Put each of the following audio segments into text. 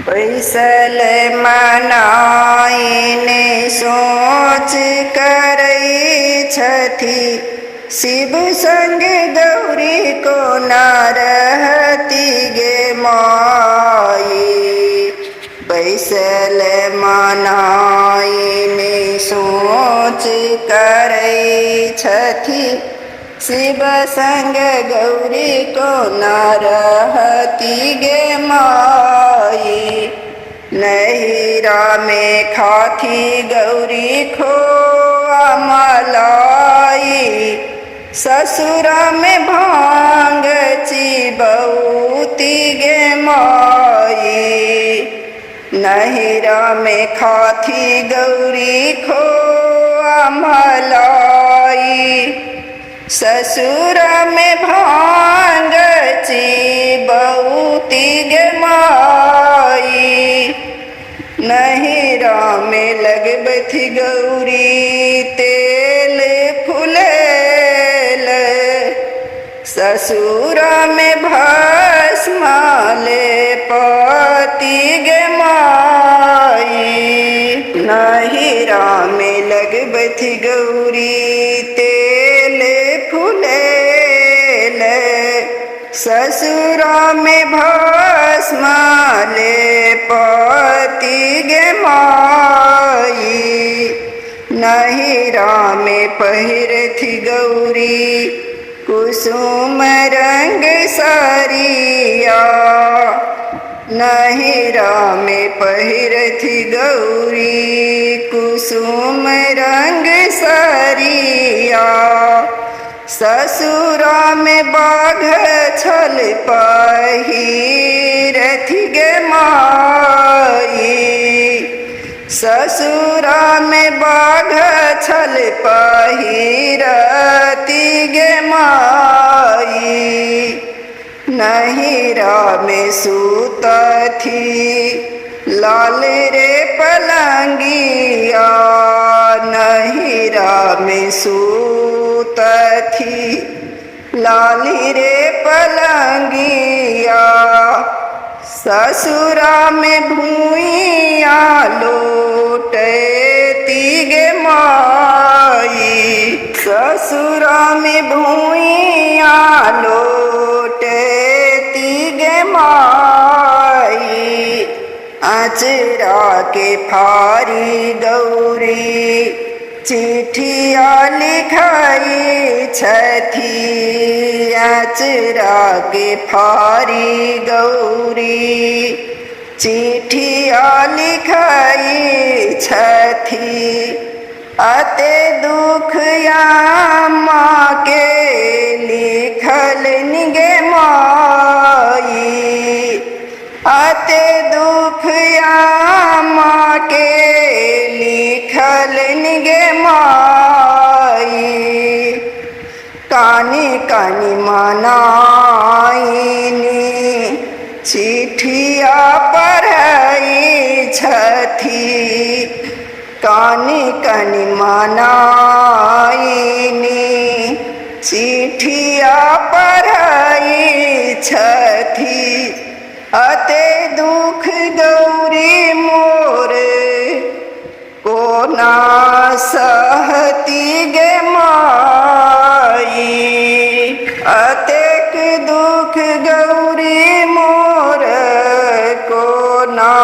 बैसल मनाईने सोच करई छथि, शिव संग गौरी को न रहती गे माई। बैसल मनाईने सोच करई छथि, शिव संग गौरी को न रहती गे माई। नहिरा में खाती गौरी खोआ मलाई, ससुरा में भांग चिबौती गे माई। नहिरा में खाती गौरी खोआ मलाई, ससुरा में भांग चिबौती गे माई। नहिरा में लगबथि गौरी तेल फुलेल, ससुरा में भस्म लेपति गे माई। नहिरा में लगबथि गौरी तेल फुलेल, ससुरा में भस्म लेपति गे माई। नहिरा में पहिरथि गौरी कुसुम रंग सारिया, नहिरा में पहिरथि गौरी कुसुम रंग सारिया। ससुरा में बाघ छल पहिरथि गे माई। ससुरा में बाघ छल पहिरथि गे माई। नहिरा में सूतथि लाल रे पलंगिया, नहिरा में सूतथि लाली रे पलंगिया। ससुरा में भूइया लोटती गे माई। ससुरा में भूइया लोटती गे माई। आचरा के फारी गौरी चिठिया लिखाई छथि, आचरा के फारी गौरी चिठिया लिखाई छथि। अते दुख यामा के लिखल गे माई। अते दुख यामा के लिखल गे माई। कानी कानी मनाईनी चिठिया पढ़ई छथि, कानी कानी मनाईनी चिठिया पढ़ई छथि। अते दुख गौरी मोर को ना सहती गे माई। अतेक दुख गौरी मोर को ना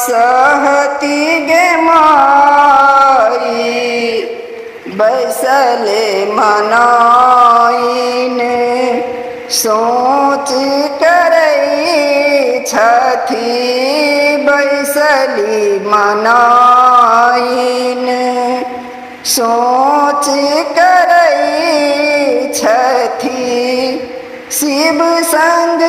सहती गे माई। बैसले मनाईने सोच करई छथि, बैसली मनाईन सोच करई छथि। शिव संग